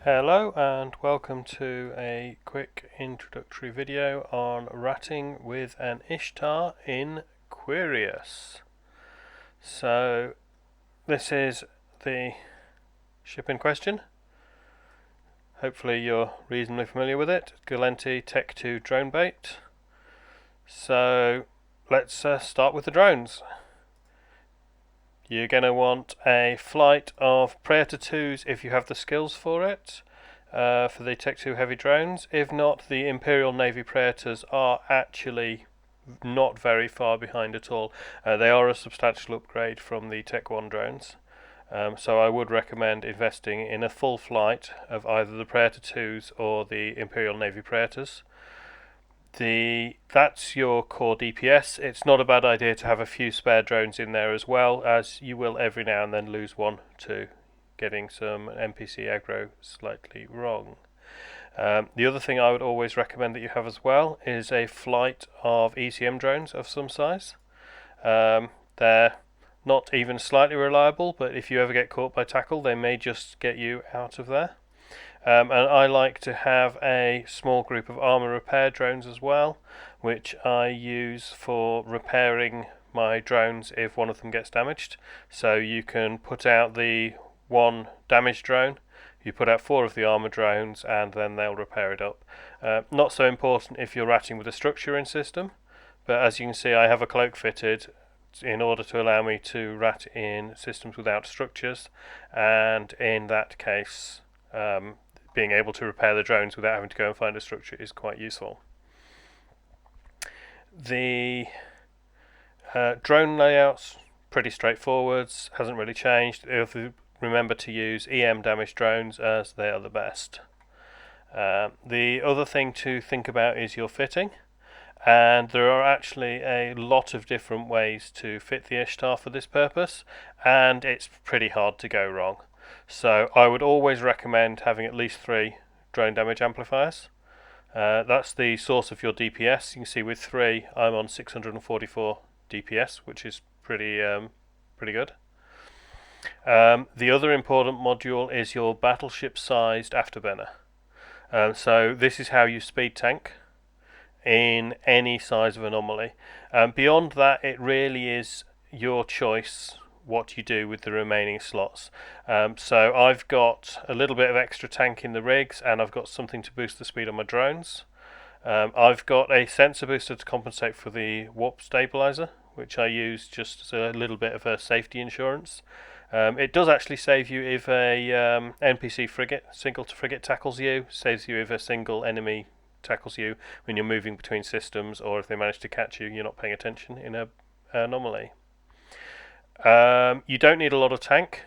Hello and welcome to a quick introductory video on ratting with an Ishtar in Querious. So this is the ship in question. Hopefully you're reasonably familiar with it. Galenti Tech 2 drone bait. So let's start with the drones. You're going to want a flight of Praetor IIs if you have the skills for it, for the Tech 2 heavy drones. If not, the Imperial Navy Praetors are actually not very far behind at all. They are a substantial upgrade from the Tech 1 drones. So I would recommend investing in a full flight of either the Praetor IIs or the Imperial Navy Praetors. That's your core DPS. It's not a bad idea to have a few spare drones in there as well, as you will every now and then lose one to getting some NPC aggro slightly wrong. The other thing I would always recommend that you have as well is a flight of ECM drones of some size. They're not even slightly reliable, but if you ever get caught by tackle, they may just get you out of there. And I like to have a small group of armor repair drones as well, which I use for repairing my drones if one of them gets damaged. So you can put out the one damaged drone, you put out 4 of the armor drones, and then they'll repair it up. Not so important if you're ratting with a structure in system, but as you can see I have a cloak fitted in order to allow me to rat in systems without structures, and in that case being able to repair the drones without having to go and find a structure is quite useful. The drone layout's pretty straightforward, hasn't really changed. If you remember to use EM damaged drones as they are the best. The other thing to think about is your fitting, and there are actually a lot of different ways to fit the Ishtar for this purpose, and it's pretty hard to go wrong. So I would always recommend having at least 3 drone damage amplifiers. That's the source of your DPS. You can see with 3 I'm on 644 DPS, which is pretty good. The other important module is your battleship sized Afterburner. So this is how you speed tank in any size of anomaly. Beyond that, it really is your choice what you do with the remaining slots. So I've got a little bit of extra tank in the rigs, and I've got something to boost the speed on my drones. I've got a sensor booster to compensate for the warp stabilizer, which I use just as a little bit of a safety insurance. It does actually save you if a NPC frigate, single to frigate tackles you, saves you if a single enemy tackles you when you're moving between systems, or if they manage to catch you, you're not paying attention in an anomaly. You don't need a lot of tank.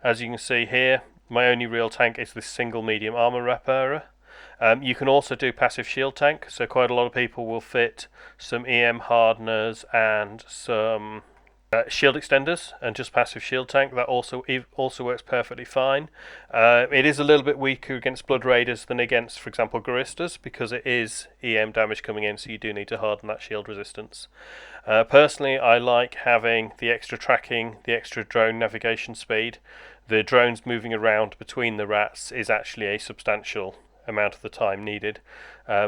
As you can see here, my only real tank is this single medium armor repairer. You can also do passive shield tank, so quite a lot of people will fit some EM hardeners and some shield extenders and just passive shield tank. That also works perfectly fine. It is a little bit weaker against Blood Raiders than against, for example, Guristas, because it is EM damage coming in, so you do need to harden that shield resistance. Personally, I like having the extra tracking, the extra drone navigation speed. The drones moving around between the rats is actually a substantial amount of the time needed.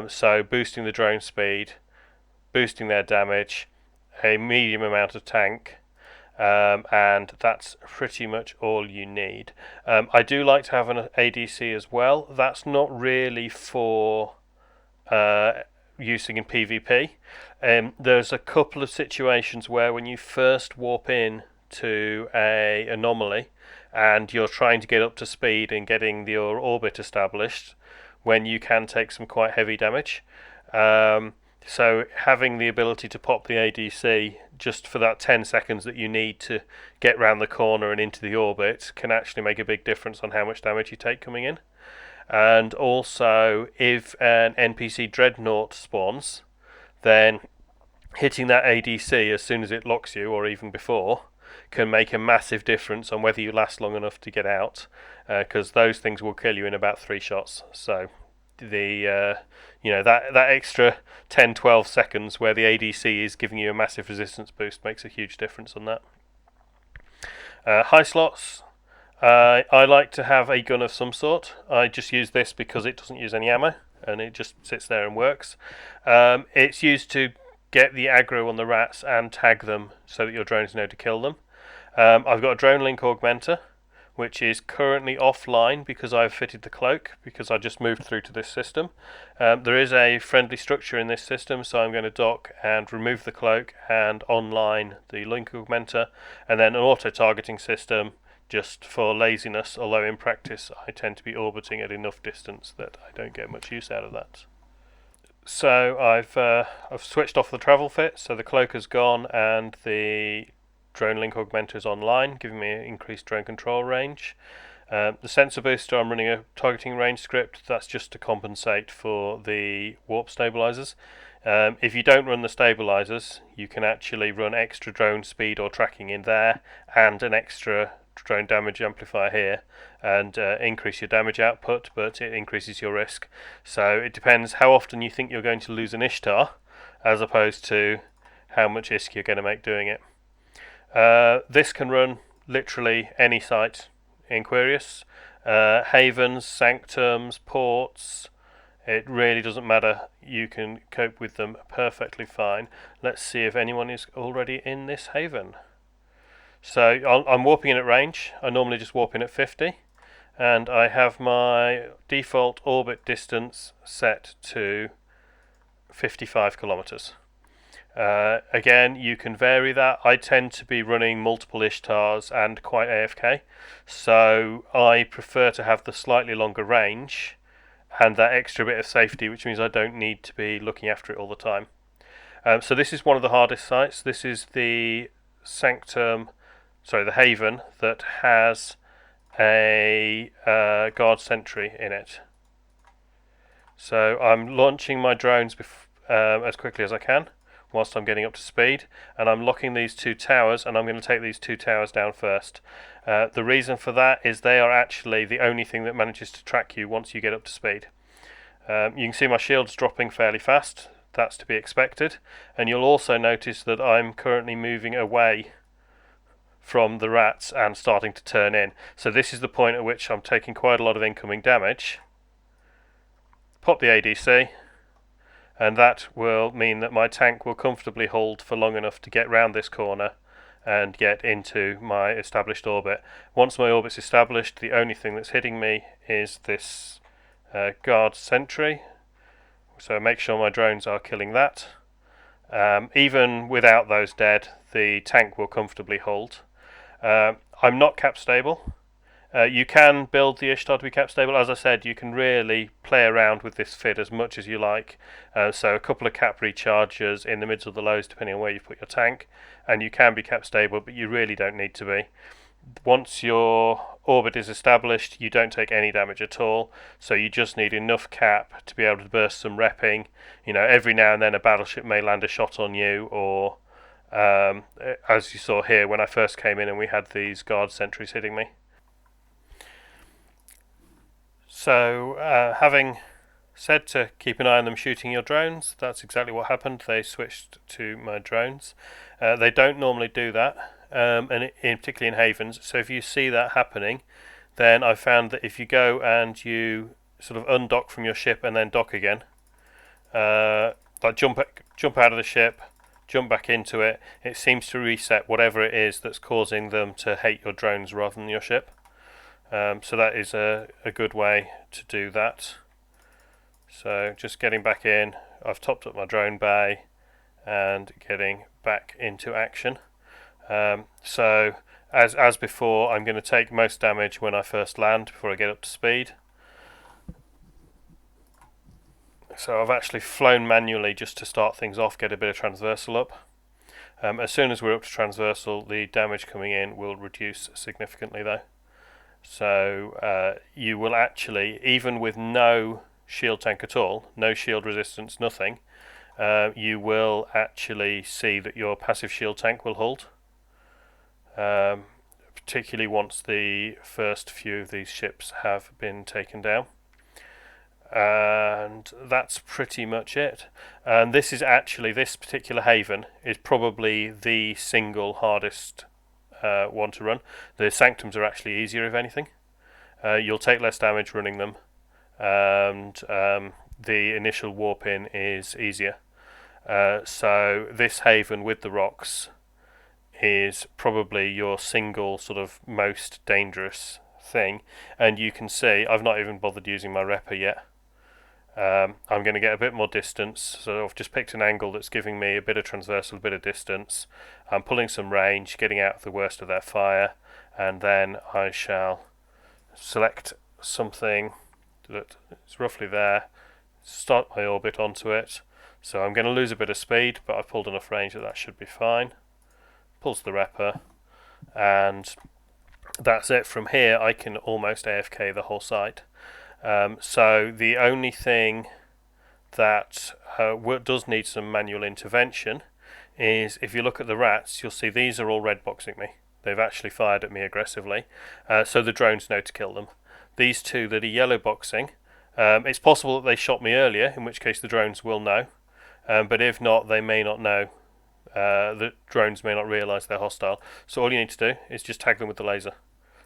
So boosting the drone speed, boosting their damage, a medium amount of tank, and that's pretty much all you need. I do like to have an ADC as well. That's not really for using in PvP. There's a couple of situations where when you first warp in to an anomaly and you're trying to get up to speed and getting your orbit established, when you can take some quite heavy damage. So having the ability to pop the ADC just for that 10 seconds that you need to get round the corner and into the orbit can actually make a big difference on how much damage you take coming in. And also, if an NPC dreadnought spawns, then hitting that ADC as soon as it locks you, or even before, can make a massive difference on whether you last long enough to get out, because those things will kill you in about 3 shots. So that extra 10-12 seconds where the ADC is giving you a massive resistance boost makes a huge difference on that. High slots, I like to have a gun of some sort. I just use this because it doesn't use any ammo and it just sits there and works. It's used to get the aggro on the rats and tag them so that your drones know to kill them. I've got a drone link augmenter, which is currently offline because I've fitted the cloak, because I just moved through to this system. There is a friendly structure in this system, so I'm going to dock and remove the cloak and online the link augmenter, and then an auto-targeting system just for laziness, although in practice I tend to be orbiting at enough distance that I don't get much use out of that. So I've switched off the travel fit, so the cloak has gone and the drone link augmenter is online, giving me increased drone control range. The sensor booster, I'm running a targeting range script. That's just to compensate for the warp stabilizers. If you don't run the stabilizers, you can actually run extra drone speed or tracking in there and an extra drone damage amplifier here and increase your damage output, but it increases your risk. So it depends how often you think you're going to lose an Ishtar as opposed to how much ISK you're going to make doing it. This can run literally any site in Querious, havens, sanctums, ports. It really doesn't matter. You can cope with them perfectly fine. Let's see if anyone is already in this haven. So I'm warping in at range. I normally just warp in at 50, and I have my default orbit distance set to 55 kilometers. Again, you can vary that. I tend to be running multiple Ishtars and quite AFK, so I prefer to have the slightly longer range and that extra bit of safety, which means I don't need to be looking after it all the time. So this is one of the hardest sites. This is the the haven that has a guard sentry in it. So I'm launching my drones as quickly as I can whilst I'm getting up to speed, and I'm locking these two towers, and I'm going to take these two towers down first. The reason for that is they are actually the only thing that manages to track you once you get up to speed. You can see my shield's dropping fairly fast. That's to be expected, and you'll also notice that I'm currently moving away from the rats and starting to turn in. So this is the point at which I'm taking quite a lot of incoming damage. Pop the ADC, and that will mean that my tank will comfortably hold for long enough to get round this corner and get into my established orbit. Once my orbit's established, the only thing that's hitting me is this guard sentry, so make sure my drones are killing that. Even without those dead, the tank will comfortably hold. I'm not cap stable. You can build the Ishtar to be cap stable. As I said, you can really play around with this FID as much as you like. So a couple of cap rechargers in the mids or the lows, depending on where you put your tank, and you can be cap stable, but you really don't need to be. Once your orbit is established, you don't take any damage at all, so you just need enough cap to be able to burst some repping. You know, every now and then a battleship may land a shot on you, or as you saw here when I first came in and we had these guard sentries hitting me. So having said to keep an eye on them shooting your drones, that's exactly what happened. They switched to my drones. They don't normally do that, and particularly in havens. So if you see that happening, then I found that if you go and you sort of undock from your ship and then dock again, like jump out of the ship, jump back into it, it seems to reset whatever it is that's causing them to hate your drones rather than your ship. So that is a good way to do that. So just getting back in, I've topped up my drone bay and getting back into action. So as before, I'm going to take most damage when I first land before I get up to speed. So I've actually flown manually just to start things off, get a bit of transversal up. As soon as we're up to transversal, the damage coming in will reduce significantly though. So you will actually, even with no shield tank at all, no shield resistance, nothing, you will actually see that your passive shield tank will hold, particularly once the first few of these ships have been taken down. And that's pretty much it. And this is actually, this particular haven is probably the single hardest want to run. The Sanctums are actually easier, if anything. You'll take less damage running them, and the initial warp in is easier. So this Haven with the rocks is probably your single sort of most dangerous thing, and you can see I've not even bothered using my Repper yet. I'm going to get a bit more distance, so I've just picked an angle that's giving me a bit of transversal, a bit of distance. I'm pulling some range, getting out of the worst of their fire, and then I shall select something that is roughly there, start my orbit onto it. So I'm going to lose a bit of speed, but I've pulled enough range that that should be fine. Pulls the Repper, and that's it. From here I can almost AFK the whole site. So the only thing that does need some manual intervention is, if you look at the rats, you'll see these are all red boxing me. They've actually fired at me aggressively, so the drones know to kill them. These two that are yellow boxing, it's possible that they shot me earlier, in which case the drones will know, but if not, they may not know. The drones may not realise they're hostile, so all you need to do is just tag them with the laser.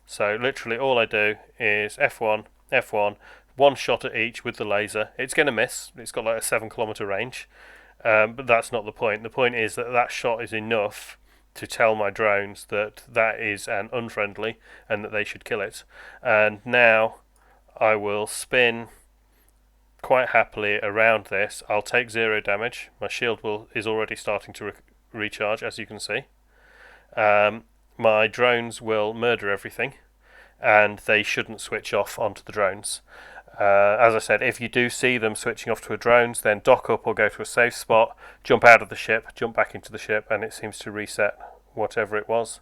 So literally all I do is F1, F1, one shot at each with the laser. It's going to miss, it's got like a 7-kilometre range, but that's not the point. The point is that that shot is enough to tell my drones that that is an unfriendly and that they should kill it. And now I will spin quite happily around this. I'll take 0 damage. My shield is already starting to recharge, as you can see. My drones will murder everything, and they shouldn't switch off onto the drones. As I said, if you do see them switching off to a drones, then dock up or go to a safe spot, jump out of the ship, jump back into the ship, and it seems to reset whatever it was.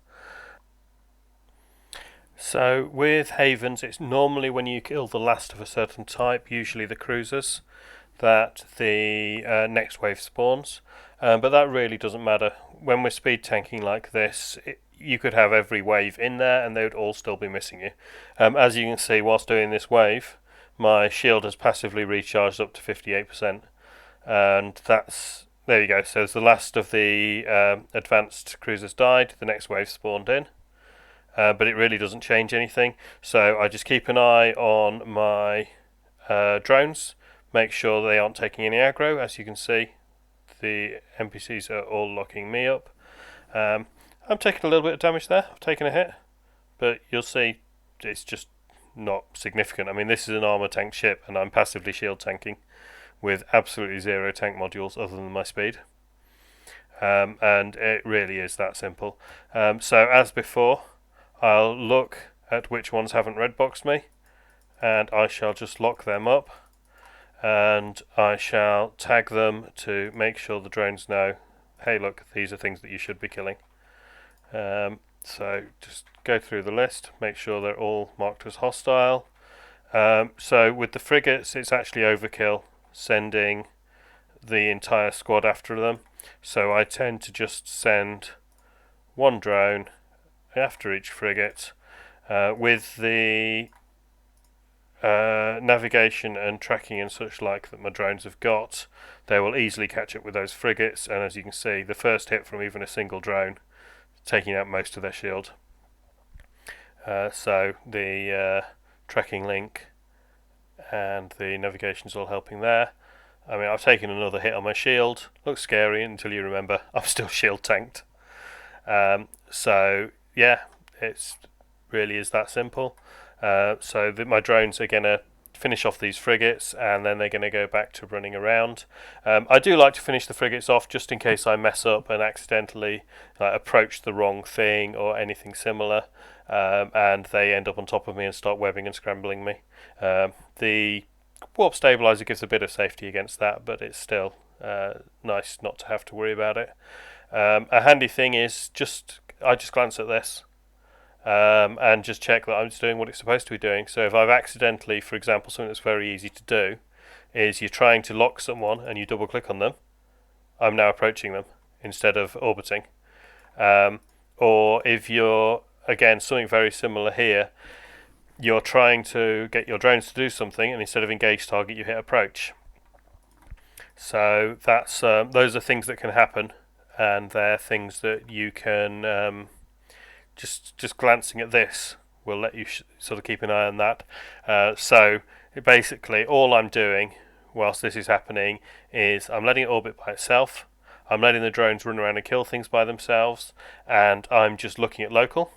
So with Havens, it's normally when you kill the last of a certain type, usually the cruisers, that the next wave spawns, but that really doesn't matter. When we're speed tanking like this, you could have every wave in there and they would all still be missing you. As you can see, whilst doing this wave, my shield has passively recharged up to 58%, and that's, there you go. So as the last of the advanced cruisers died, the next wave spawned in, but it really doesn't change anything. So I just keep an eye on my drones, make sure they aren't taking any aggro. As you can see, the NPCs are all locking me up. I'm taking a little bit of damage there, I've taken a hit, but you'll see it's just not significant. I mean, this is an armour tank ship and I'm passively shield tanking with absolutely 0 tank modules other than my speed, and it really is that simple. So as before, I'll look at which ones haven't red boxed me and I shall just lock them up, and I shall tag them to make sure the drones know, hey look, these are things that you should be killing. So just go through the list, make sure they're all marked as hostile. So with the frigates, it's actually overkill sending the entire squad after them, so I tend to just send one drone after each frigate. With the navigation and tracking and such like that my drones have got, they will easily catch up with those frigates, and as you can see, the first hit from even a single drone taking out most of their shield. So the tracking link and the navigation's all helping there. I mean, I've taken another hit on my shield. Looks scary until you remember I'm still shield tanked. So yeah, it's really is that simple. So my drones are going to finish off these frigates and then they're going to go back to running around. I do like to finish the frigates off just in case I mess up and accidentally approach the wrong thing or anything similar, and they end up on top of me and start webbing and scrambling me. The warp stabilizer gives a bit of safety against that, but it's still nice not to have to worry about it. A handy thing is I just glance at this and just check that I'm just doing what it's supposed to be doing. So if I've accidentally, for example, something that's very easy to do is you're trying to lock someone and you double click on them, I'm now approaching them instead of orbiting. Or if you're, again, something very similar here, you're trying to get your drones to do something and instead of engage target you hit approach. So that's those are things that can happen, and they're things that you can just glancing at this will let you sort of keep an eye on that. So basically all I'm doing whilst this is happening is I'm letting it orbit by itself, I'm letting the drones run around and kill things by themselves, and I'm just looking at local,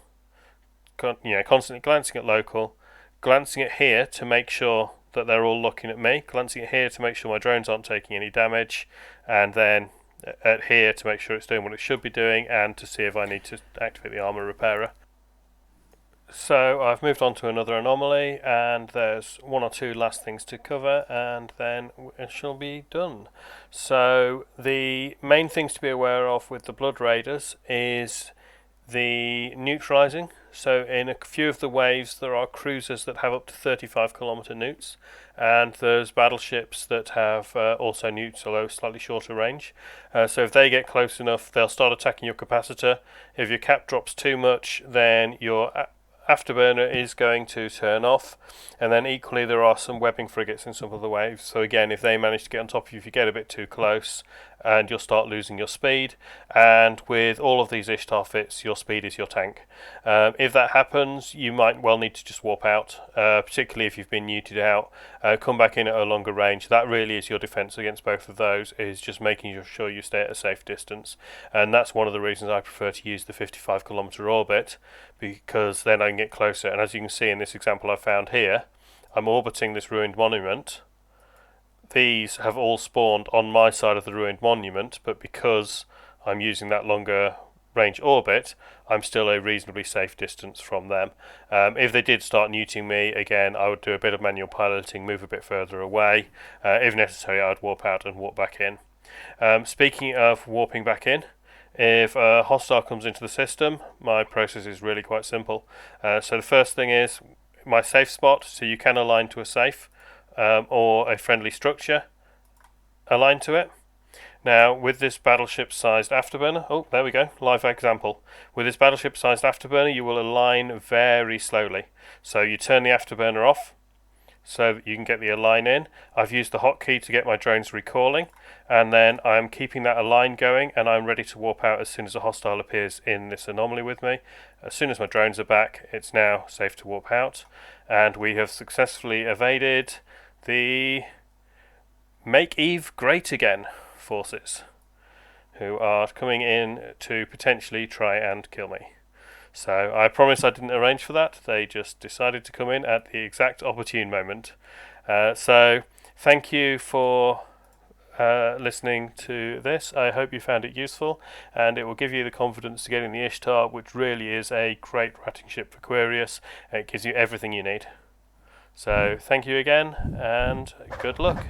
constantly glancing at local, glancing at here to make sure that they're all looking at me, glancing at here to make sure my drones aren't taking any damage, and then at here to make sure it's doing what it should be doing, and to see if I need to activate the armor repairer. So I've moved on to another anomaly, and there's one or two last things to cover, and then it shall be done. So the main things to be aware of with the Blood Raiders is the neutralizing. So in a few of the waves there are cruisers that have up to 35 kilometer newts, and there's battleships that have also newts, although slightly shorter range. So if they get close enough, they'll start attacking your capacitor. If your cap drops too much, then your Afterburner is going to turn off, and then equally there are some webbing frigates in some of the waves, so again if they manage to get on top of you if you get a bit too close, and you'll start losing your speed. And with all of these Ishtar fits, your speed is your tank. If that happens, you might well need to just warp out, particularly if you've been neuted out. Come back in at a longer range. That really is your defense against both of those, is just making sure you stay at a safe distance, and that's one of the reasons I prefer to use the 55 kilometer orbit, because then I can get closer. And as you can see in this example I found here, I'm orbiting this ruined monument. These have all spawned on my side of the ruined monument, but because I'm using that longer range orbit, I'm still a reasonably safe distance from them. If they did start neuting me, again I would do a bit of manual piloting, move a bit further away. If necessary, I'd warp out and warp back in. Speaking of warping back in, if a hostile comes into the system, my process is really quite simple. So the first thing is my safe spot, so you can align to a safe or a friendly structure aligned to it. Now with this battleship sized afterburner, oh there we go, live example. With this battleship sized afterburner you will align very slowly. So you turn the afterburner off so that you can get the align in. I've used the hotkey to get my drones recalling, and then I'm keeping that align going, and I'm ready to warp out as soon as a hostile appears in this anomaly with me. As soon as my drones are back, it's now safe to warp out, and we have successfully evaded the Make Eve Great Again forces, who are coming in to potentially try and kill me. So I promise I didn't arrange for that, they just decided to come in at the exact opportune moment. So thank you for listening to this. I hope you found it useful, and it will give you the confidence to get in the Ishtar, which really is a great ratting ship for Querious. It gives you everything you need. So thank you again, and good luck.